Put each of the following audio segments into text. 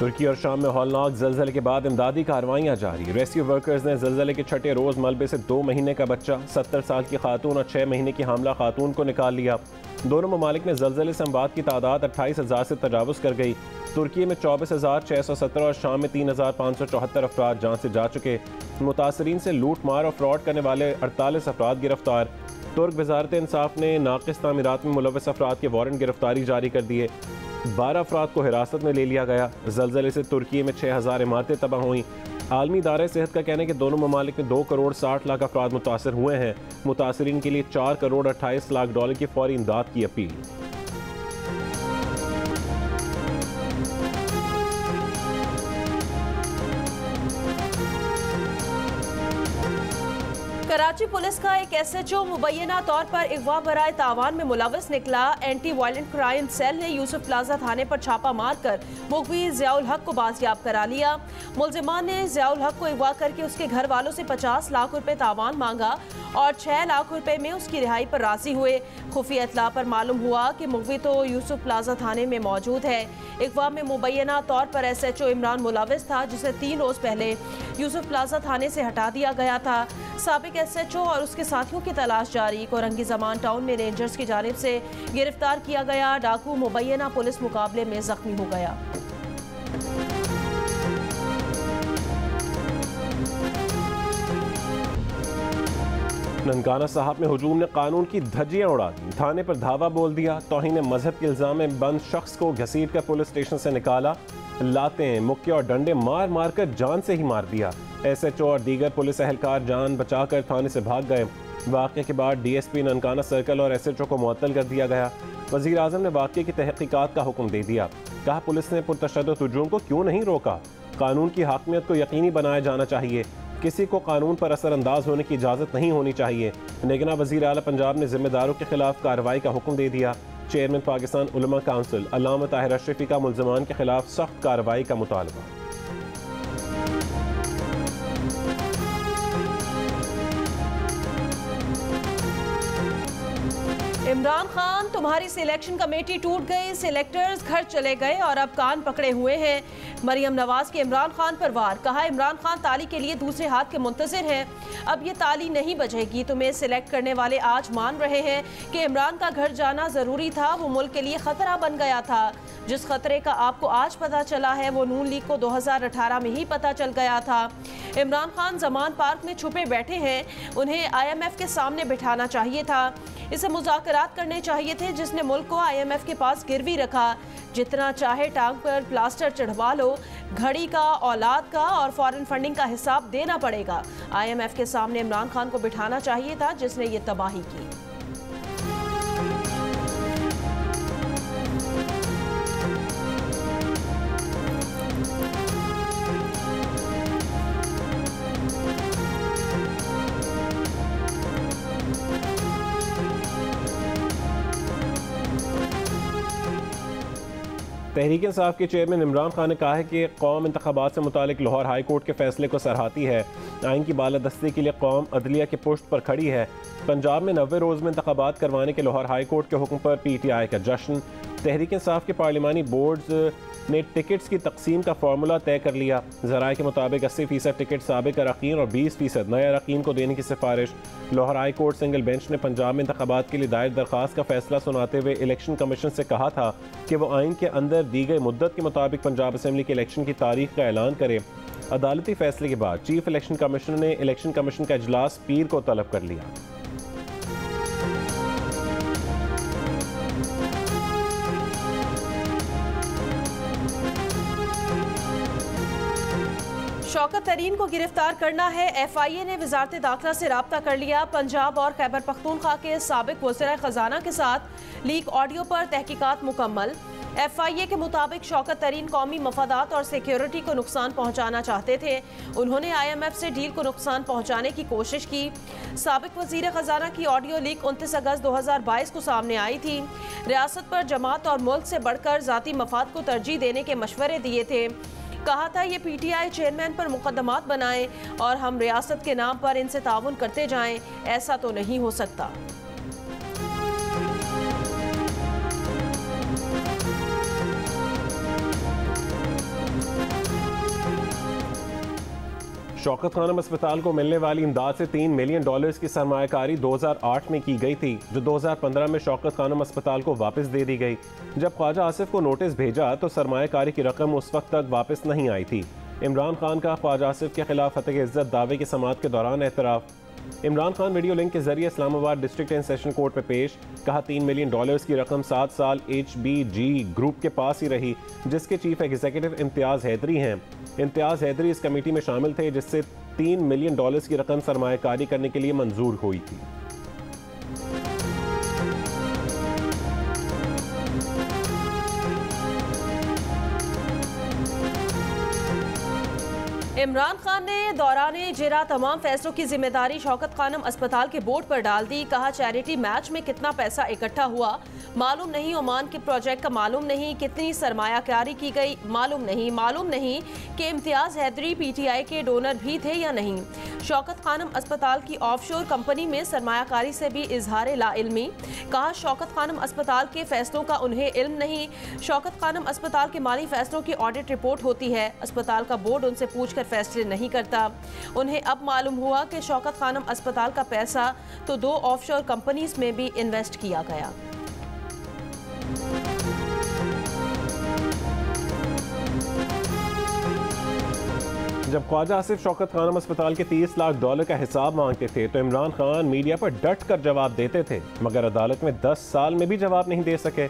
तुर्की और शाम में हौलनाक ज़लज़ले के बाद इमदादी कार्रवाइयाँ जारी। रेस्क्यू वर्कर्स ने ज़लज़ले के छठे रोज़ मलबे से 2 महीने का बच्चा, 70 साल की खातून और 6 महीने की हामला खातून को निकाल लिया। दोनों ममालिक में ज़लज़ले से अमवात की तादाद 28,000 से तजावुज़ कर गई। तुर्की में 24,617 और शाम में 3,574 अफराद जान से जा चुके। मुतासरीन से लूट मार और फ्रॉड करने वाले 48 अफराद गिरफ्तार। तुर्क वजारत इंसाफ ने नाकिस तामीरात में मुलव्वस अफराद के वारंट गिरफ्तारी जारी कर दिए। 12 अफराद को हिरासत में ले लिया गया। ज़लज़ले से तुर्की में 6,000 इमारतें तबाह हुई। आलमी इदारे सेहत का कहना है कि दोनों ममालिक में 2 करोड़ 60 लाख अफराद मुतासर हुए हैं। मुतासरीन के लिए 4 करोड़ 28 लाख डॉलर की फौरी इमदाद की अपील। कराची पुलिस का एक SHO मुबैना तौर पर अगवा बराए तावान में मुलव्वस निकला। एंटी वायलेंट क्राइम सेल ने यूसुफ प्लाजा थाने पर छापा मारकर मुखबिर ज़ियाउल हक को बाजियाब करा लिया। मुलजिमान ने ज़ियाउल हक को अगवा करके उसके घर वालों से 50 लाख रुपए तावान मांगा और 6 लाख रुपए में उसकी रिहाई पर राजी हुए। खुफिया इत्तला पर मालूम हुआ कि मुखबिर तो यूसुफ प्लाजा थाने में मौजूद है। अगवा में मुबैना तौर पर SHO इमरान मुलव्वस था, जिसे 3 रोज़ पहले यूसुफ प्लाजा थाने से हटा दिया गया था। साबिक SHO और उसके साथियों की तलाश जारी। कोरंगी जमान टाउन में रेंजर्स की जानिब से गिरफ्तार किया गया डाकू मुबैना पुलिस मुकाबले में जख्मी हो गया। ननकाना साहब में हुजूम ने कानून की धज्जियां उड़ा दी। थाने पर धावा बोल दिया। तौहीन मजहब के इल्जाम में बंद शख्स को घसीट कर पुलिस स्टेशन से निकाला। लातें, मुक्के और डंडे मार मार कर जान से ही मार दिया। SHO और दीगर पुलिस एहलकार जान बचाकर थाने से भाग गए। वाक़े के बाद DSP ननकाना सर्कल और SHO को मुअत्तल कर दिया गया। वज़ीर आज़म ने वाक़े की तहक़ीक़ात का हुक्म दे दिया। कहा पुलिस ने पुरतशद्दुद हुजूम को क्यों नहीं रोका। कानून की हाकमियत को यकीनी बनाया जाना चाहिए। किसी को कानून पर असरअंदाज होने की इजाज़त नहीं होनी चाहिए। लेकिन वज़ीर आला पंजाब ने जिम्मेदारों के खिलाफ कार्रवाई का हुक्म दे दिया। चेयरमैन पाकिस्तान उलमा काउंसिल अल्लामा ताहिर अशरफी का मुल्ज़िमान के खिलाफ सख्त कार्रवाई का मुतालबा। इमरान खान, तुम्हारी सिलेक्शन कमेटी टूट गई, सिलेक्टर्स घर चले गए और अब कान पकड़े हुए हैं। मरियम नवाज के इमरान खान पर वार। कहा इमरान खान ताली के लिए दूसरे हाथ के मुंतज़िर हैं। अब ये ताली नहीं बजेगी। तुम्हें सिलेक्ट करने वाले आज मान रहे हैं कि इमरान का घर जाना ज़रूरी था। वो मुल्क के लिए ख़तरा बन गया था। जिस खतरे का आपको आज पता चला है वो नून लीग को 2018 में ही पता चल गया था। इमरान खान जमान पार्क में छुपे बैठे हैं। उन्हें IMF के सामने बिठाना चाहिए था। इसे मुज़ाकरात करने चाहिए थे, जिसने मुल्क को IMF के पास गिरवी रखा। जितना चाहे टांग पर प्लास्टर चढ़वा लो, घड़ी का, औलाद का और फॉरेन फंडिंग का हिसाब देना पड़ेगा। IMF के सामने इमरान खान को बिठाना चाहिए था, जिसने ये तबाही की। तहरीक इंसाफ के चेयरमैन इमरान खान ने कहा है कि कौम इंतखाबात से मुतालिक लाहौर हाई कोर्ट के फैसले को सराहती है। आइन की बालादस्ती के लिए कौम अदलिया की पुश्त पर खड़ी है। पंजाब में 90 रोज़ में इंतखाबात करवाने के लाहौर हाई कोर्ट के हुक्म पर PTI का जश्न। तहरीक इंसाफ के पार्लिमानी बोर्ड ने टिकट्स की तकसीम का फार्मूला तय कर लिया। ज़राए के मुताबिक 80% टिकट साबिक अरकान और 20% नए अरकान को देने की सिफारिश। Lahore high court single bench ने पंजाब में इंतखाबात के लिए दायर दरख्वास्त का फैसला सुनाते हुए इलेक्शन कमीशन से कहा था कि वो आइन के अंदर दी गई मुद्दत के मुताबिक पंजाब असम्बली के इलेक्शन की तारीख का ऐलान करे। अदालती फैसले के बाद चीफ इलेक्शन कमिश्नर ने इलेक्शन कमीशन का इजलास पीर को तलब कर लिया। शौकत तरीन को गिरफ्तार करना है। FIA ने वजारत दाखिला से राब्ता कर लिया। पंजाब और खैबर पख्तूनख्वा के साबिक वज़ीर ख़जाना के साथ लीक ऑडियो पर तहकीकात मुकम्मल। FIA के मुताबिक शौकत तरीन कौमी मफादात और सिक्योरिटी को नुकसान पहुँचाना चाहते थे। उन्होंने IMF से डील को नुकसान पहुँचाने की कोशिश की। साबिक वज़ीर ख़जाना की ऑडियो लीक 29 अगस्त 2022 को सामने आई थी। रियासत पर जमात और मुल्क से बढ़कर ज़ाती मफाद को तरजीह देने के मशवरे दिए थे। कहा था ये PTI चेयरमैन पर मुकदमात बनाएं और हम रियासत के नाम पर इनसे ताउन करते जाएं। ऐसा तो नहीं हो सकता। शौकत खानम अस्पताल को मिलने वाली इमदाद से $3 मिलियन की सरमायाकारी 2008 में की गई थी, जो 2015 में शौकत खानम अस्पताल को वापस दे दी गई। जब ख्वाजा आसिफ को नोटिस भेजा तो सरमायाकारी की रकम उस वक्त तक वापस नहीं आई थी। इमरान खान का ख्वाजा आसिफ के खिलाफ हत्या इज्जत दावे की समाअत के दौरान एतराफ़। इमरान खान वीडियो लिंक के जरिए Islamabad district and session court में पेश, कहा $3 मिलियन की रकम 7 साल HBG ग्रुप के पास ही रही, जिसके चीफ एग्जीक्यूटिव इम्तियाज़ हैदरी हैं। इम्तियाज़ हैदरी इस कमेटी में शामिल थे जिससे $3 मिलियन की रकम सरमायाकारी करने के लिए मंजूर हुई थी। इमरान खान ने दौरान जिरा तमाम फैसलों की जिम्मेदारी शौकत खानम अस्पताल के बोर्ड पर डाल दी। कहा चैरिटी मैच में कितना पैसा इकट्ठा हुआ मालूम नहीं, ओमान के प्रोजेक्ट का मालूम नहीं, कितनी सरमायाकारी की गई मालूम नहीं कि इम्तियाज़ हैदरी PTI के डोनर भी थे या नहीं। शौकत खानम अस्पताल की ऑफशोर कंपनी में सरमायाकारी से भी इजहार लाइल्मी। कहा शौकत खानम अस्पताल के फैसलों का उन्हें इल्म नहीं। शौकत खानम अस्पताल के माली फैसलों की ऑडिट रिपोर्ट होती है, अस्पताल का बोर्ड उनसे पूछकर फैसले नहीं करता। उन्हें अब मालूम हुआ कि शौकत खानम अस्पताल का पैसा तो 2 ऑफशोर कंपनीज में भी इन्वेस्ट किया गया। जब ख्वाजा आसिफ शौकत खानम अस्पताल के $30 लाख का हिसाब मांगते थे तो इमरान खान मीडिया पर डट कर जवाब देते थे, मगर अदालत में 10 साल में भी जवाब नहीं दे सके।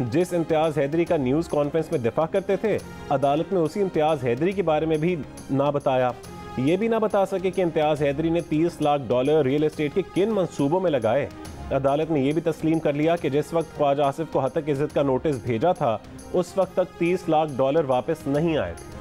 जिस इम्तियाज़ हैदरी का न्यूज़ कॉन्फ्रेंस में दिफा करते थे, अदालत में उसी इम्तियाज़ हैदरी के बारे में भी ना बताया। ये भी ना बता सके कि इम्तियाज़ हैदरी ने $30 लाख रियल एस्टेट के किन मंसूबों में लगाए। अदालत ने यह भी तस्लीम कर लिया कि जिस वक्त ख्वाजा आसिफ को हत्या इज्जत का नोटिस भेजा था उस वक्त तक $30 लाख वापस नहीं आए थे।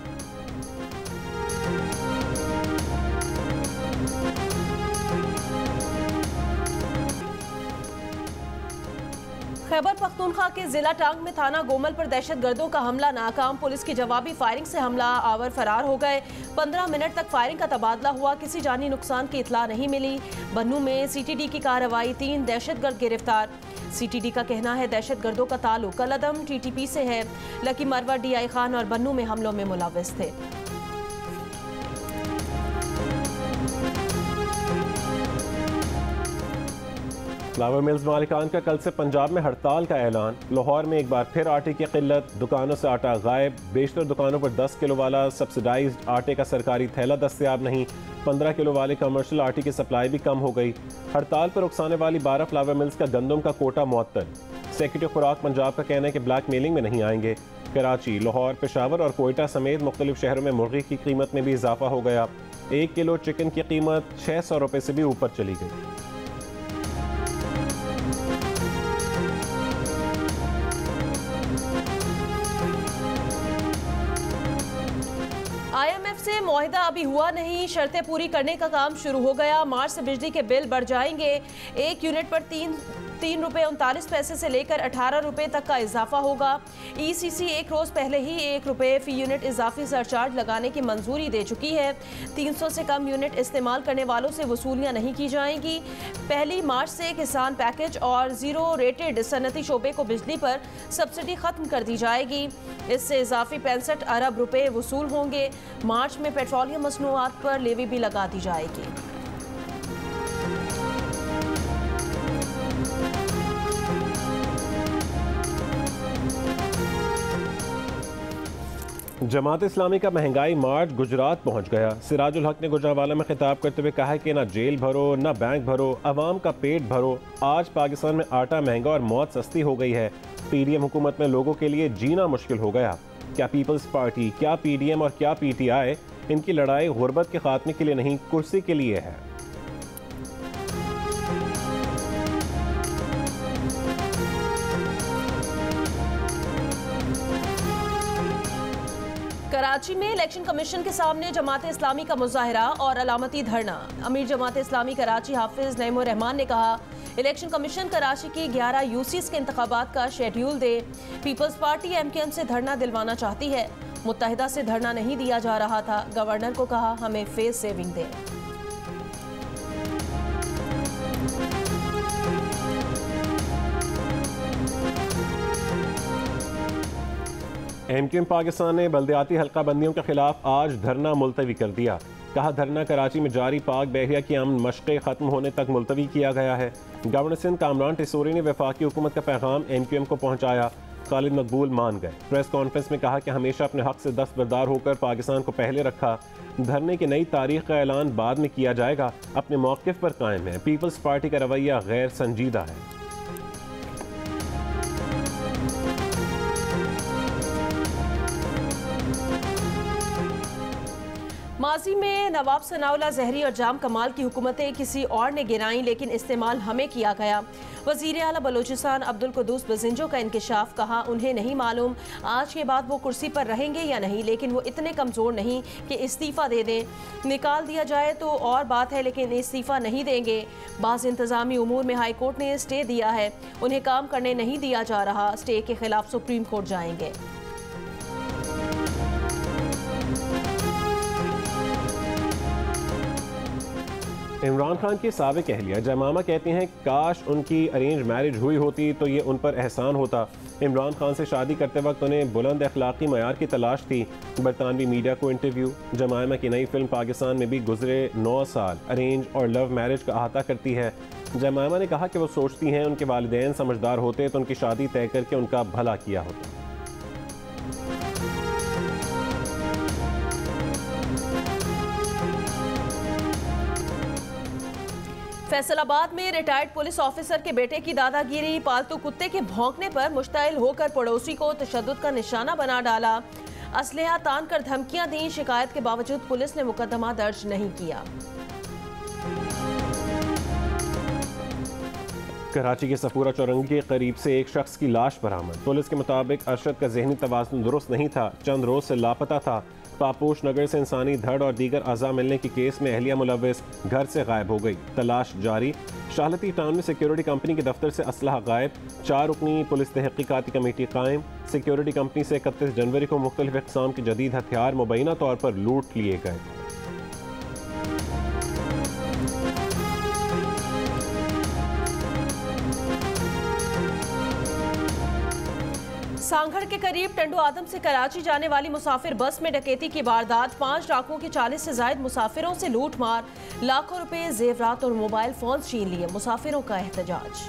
खैबर पख्तूनख्वा के जिला टांग में थाना गोमल पर दहशतगर्दों का हमला नाकाम। पुलिस की जवाबी फायरिंग से हमला आवर फरार हो गए। 15 मिनट तक फायरिंग का तबादला हुआ, किसी जानी नुकसान की इतला नहीं मिली। बन्नू में CTD की कार्रवाई, 3 दहशतगर्द गिरफ्तार। CTD का कहना है दहशतगर्दों का ताल्लुक कलअदम TTP से है। लकी मरवा DI खान और बन्नू में हमलों में मुलव्वस थे। फ्लावर मिल्स मालिकान का कल से पंजाब में हड़ताल का ऐलान। लाहौर में एक बार फिर आटे की किल्लत, दुकानों से आटा गायब। बेशतर दुकानों पर 10 किलो वाला सब्सिडाइज्ड आटे का सरकारी थैला दस्तयाब नहीं। 15 किलो वाले कमर्शियल आटे की सप्लाई भी कम हो गई। हड़ताल पर उकसाने वाली 12 फ्लावर मिल्स का गंदम का कोटा मुअत्तल। सेक्रेटरी खुराक पंजाब का कहना है कि ब्लैक मेलिंग में नहीं आएंगे। कराची, लाहौर, पेशावर और कोयटा समेत मुख्तलिफ शहरों में मुर्गी की कीमत में भी इजाफा हो गया। 1 किलो चिकन की कीमत 600 रुपये से भी ऊपर चली गई। IMF से मुआहिदा अभी हुआ नहीं, शर्तें पूरी करने का काम शुरू हो गया। मार्च से बिजली के बिल बढ़ जाएंगे। 1 यूनिट पर 3 रुपये 39 पैसे से लेकर 18 रुपये तक का इजाफा होगा। ECC 1 रोज़ पहले ही 1 रुपये फी यूनिट इजाफी सरचार्ज लगाने की मंजूरी दे चुकी है। 300 से कम यूनिट इस्तेमाल करने वालों से वसूलियाँ नहीं की जाएंगी। 1 मार्च से किसान पैकेज और ज़ीरो रेटेड सनती शोबे को बिजली पर सब्सिडी ख़त्म कर दी जाएगी। इससे इजाफी 65 अरब रुपये वसूल होंगे। मार्च में पेट्रोलियम मसनूआत पर लेवी भी लगा दी जाएगी। जमात इस्लामी का महंगाई मार्च गुजरात पहुंच गया। सिराजुल हक ने गुजरावाला में खिताब करते हुए कहा कि ना जेल भरो ना बैंक भरो, अवाम का पेट भरो। आज पाकिस्तान में आटा महंगा और मौत सस्ती हो गई है। PDM हुकूमत में लोगों के लिए जीना मुश्किल हो गया। क्या पीपल्स पार्टी, क्या PDM और क्या PTI, इनकी लड़ाई गुर्बत के खात्मे के लिए नहीं, कुर्सी के लिए है। कराची में इलेक्शन कमीशन के सामने जमात इस्लामी का मुजाहरा और अलामती धरना। अमीर जमात इस्लामी कराची हाफिज नईमुर रहमान ने कहा इलेक्शन कमीशन कराची की 11 UCs के इंतखाबात का शेड्यूल दे। पीपल्स पार्टी MKM से धरना दिलवाना चाहती है। मुत्तहिदा से धरना नहीं दिया जा रहा था। गवर्नर को कहा हमें फेस सेविंग दे। MQM पाकिस्तान ने बल्दियाती हल्का बंदियों के खिलाफ आज धरना मुलतवी कर दिया। कहा धरना कराची में जारी पाक बहरिया की अमन मशक़ें ख़त्म होने तक मुलतवी किया गया है। गवर्नर सिंध कामरान टिसोरी ने वफाकी हुकूमत का पैगाम MQM को पहुँचाया। खालिद मकबूल मान गए। प्रेस कॉन्फ्रेंस में कहा कि हमेशा अपने हक से दस्तबरदार होकर पाकिस्तान को पहले रखा। धरने की नई तारीख का ऐलान बाद में किया जाएगा। अपने मौक़िफ़ पर कायम है। पीपल्स पार्टी का रवैया गैर संजीदा है। माजी में नवाब सनाउल्लाह जहरी और जाम कमाल की हुकूमतें किसी और ने गिराई, लेकिन इस्तेमाल हमें किया गया। वज़ीर आला बलोचिस्तान अब्दुल कुद्दूस बजिंजो का इंकिशाफ। कहा उन्हें नहीं मालूम आज के बाद वो कुर्सी पर रहेंगे या नहीं, लेकिन वो इतने कमज़ोर नहीं कि इस्तीफ़ा दे दें। निकाल दिया जाए तो और बात है, लेकिन इस्तीफ़ा नहीं देंगे। बाज़ इंतज़ामी उमूर में हाई कोर्ट ने स्टे दिया है, उन्हें काम करने नहीं दिया जा रहा। स्टे के खिलाफ सुप्रीम कोर्ट जाएंगे। इमरान खान की साबिक अहलिया जमामा कहती हैं काश उनकी अरेंज मैरिज हुई होती तो ये उन पर एहसान होता। इमरान खान से शादी करते वक्त उन्हें बुलंद अखलाकी मयार की तलाश थी। बरतानवी मीडिया को इंटरव्यू। जमामा की नई फिल्म पाकिस्तान में भी गुजरे 9 साल अरेंज और लव मैरिज का अहाता करती है। जमामा ने कहा कि वो सोचती हैं उनके वालिदैन समझदार होते तो उनकी शादी तय करके उनका भला किया होता। फैसलाबाद में रिटायर्ड पुलिस ऑफिसर के बेटे की दादागिरी। पालतू कुत्ते के भौंकने पर मुश्तइल होकर पड़ोसी को तशद्दुद का निशाना बना डाला। असलहा तान कर धमकियां दी। शिकायत के बावजूद पुलिस ने मुकदमा दर्ज नहीं किया। कराची के सफूरा चौरंगी के करीब से एक शख्स की लाश बरामद। पुलिस के मुताबिक अरशद का जहनी तवाज़ुन दुरुस्त नहीं था, चंद रोज से लापता था। पापोश नगर से इंसानी धड़ और दीगर अज़ा मिलने के केस में अहलिया मुलव्विस घर से गायब हो गई। तलाश जारी। शाहलती टाउन में सिक्योरिटी कंपनी के दफ्तर से असलहा गायब। 4 रुकनी पुलिस तहकीकाती कमेटी कायम। सिक्योरिटी कंपनी से 31 जनवरी को मुख्तलिफ इक़साम के जदीद हथियार मुबैना तौर पर लूट लिए गए। सांगड़ के करीब टंडो आदम से कराची जाने वाली मुसाफिर बस में डकैती की वारदात। 5 डाकुओं के 40 से ज्यादा मुसाफिरों से लूट मार। लाखों रुपए, जेवरात और मोबाइल फोन छीन लिए। मुसाफिरों का एहतजाज।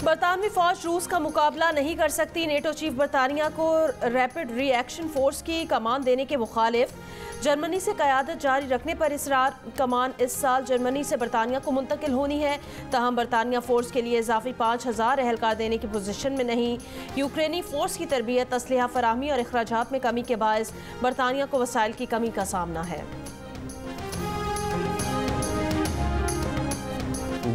बरतानवी फौज रूस का मुकाबला नहीं कर सकती। नेटो चीफ बरतानिया को रैपिड रिएक्शन फोर्स की कमान देने के मुखालिफ। जर्मनी से क़यादत जारी रखने पर इसरार। कमान इस साल जर्मनी से बरतानिया को मुंतकिल होनी है। तहम बरतानिया फोर्स के लिए इजाफी 5000 एहलकार देने की पोजीशन में नहीं। यूक्रेनी फोर्स की तरबियत, असलहा फराहमी और अखराजात में कमी के बायस बरतानिया को वसाइल की कमी का सामना है।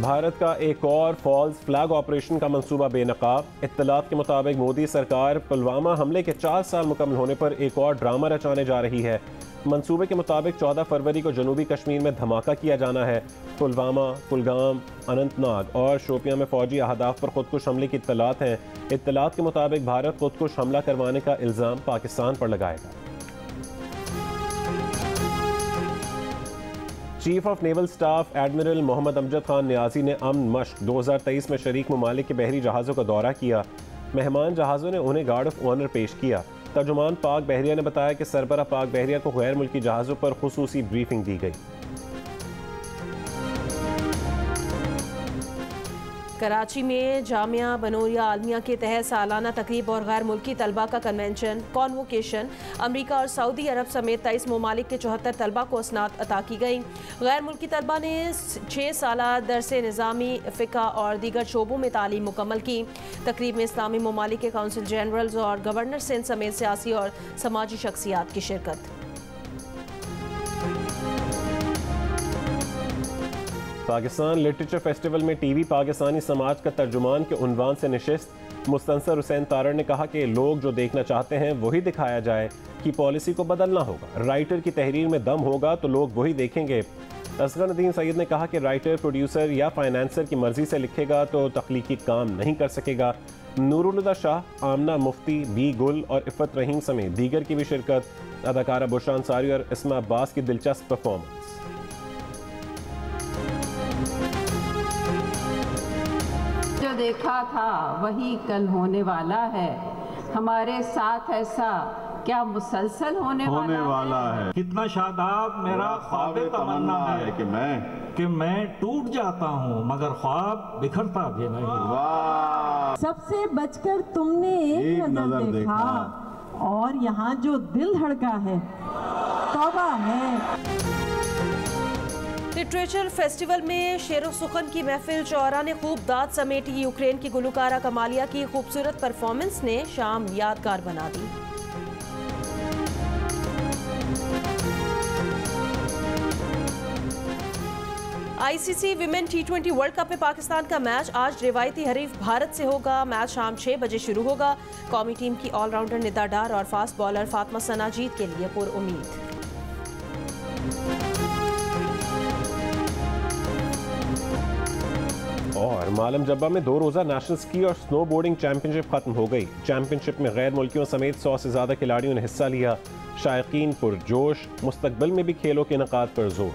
भारत का एक और फॉल्स फ्लैग ऑपरेशन का मंसूबा बेनकाब। इत्तलात के मुताबिक मोदी सरकार पुलवामा हमले के 4 साल मुकम्मल होने पर एक और ड्रामा रचाने जा रही है। मंसूबे के मुताबिक 14 फरवरी को जनूबी कश्मीर में धमाका किया जाना है। पुलवामा, कुलगाम, अनंतनाग और शोपियां में फौजी अहदाफ पर खुदकुश हमले की इत्तलात हैं। इत्तलात के मुताबिक भारत खुदकुश हमला करवाने का इल्ज़ाम पाकिस्तान पर लगाएगा। Chief of naval staff admiral Mohammad Amjad Khan Niazi ने अमन मश्क 2023 में शरीक ममालिक के बहरी जहाज़ों का दौरा किया। मेहमान जहाज़ों ने उन्हें गार्ड ऑफ ऑनर पेश किया। तर्जुमान पाक बहरिया ने बताया कि सरबरा पाक बहरिया को गैर मुल्की जहाज़ों पर खुसूसी ब्रीफिंग दी गई। कराची में जामिया बनोरिया आलमिया के तहत सालाना तकरीब और गैर मुल्की तलबा का कन्वेंशन कॉन्वोकेशन। अमरीका और सऊदी अरब समेत 23 ममालिक के 74 तलबा को असनाद अता की गई। गैर मुल्की तलबा ने 6 साला दरसे निज़ामी फ़िक़ा और दीगर शोबों में तालीम मुकम्मल की। तकरीब में इस्लामी ममालिक के काउंसिल जनरल्स और गवर्नर सिंध समेत सियासी और समाजी शख्सियात की शिरकत। पाकिस्तान लिटरेचर फेस्टिवल में टीवी पाकिस्तानी समाज का तर्जुमान के उन्वान से नशिस्त। मुस्तनसर हुसैन तारड़ ने कहा कि लोग जो देखना चाहते हैं वही दिखाया जाए, कि पॉलिसी को बदलना होगा। राइटर की तहरीर में दम होगा तो लोग वही देखेंगे। असगर नदीम सईद ने कहा कि राइटर, प्रोड्यूसर या फाइनेंसर की मर्जी से लिखेगा तो तख्लीकी काम नहीं कर सकेगा। नूरुल शाह, आमना मुफ्ती, बी गुल और इफ़त रहीम समेत दीगर की भी शिरकत। अदाकारा बुशरा अंसारी और इस्मा अब्बास की दिलचस्प परफॉर्मेंस। देखा था वही कल होने वाला है, हमारे साथ ऐसा क्या मुसलसल होने वाला है। कितना शादाब मेरा ख्वाब तमन्ना है कि मैं टूट जाता हूँ मगर ख्वाब बिखरता भी नहीं। सबसे बचकर तुमने एक नजर देखा और यहाँ जो दिल धड़का है तौबा है। लिटरेचर फेस्टिवल में शेरो सुखन की महफिल चौरा ने खूब दाद समेटी। यूक्रेन की गुलकारा कमालिया की खूबसूरत परफॉर्मेंस ने शाम यादगार बना दी। ICC women T20 world cup में पाकिस्तान का मैच आज रिवायती हरीफ भारत से होगा। मैच शाम 6 बजे शुरू होगा। कौमी टीम की ऑलराउंडर निदा डार और फास्ट बॉलर फातिमा सना जीत के लिए पुरुम्मीद। और मालम जब्बा में 2 रोज़ा नेशनल स्की और स्नो बोर्डिंग चैंपियनशिप खत्म हो गई। चैंपियनशिप में गैर मुल्कियों समेत 100 से ज़्यादा खिलाड़ियों ने हिस्सा लिया। शायकीन पुरजोश, मुस्तकबिल में भी खेलों के इनेकाद पर जोर।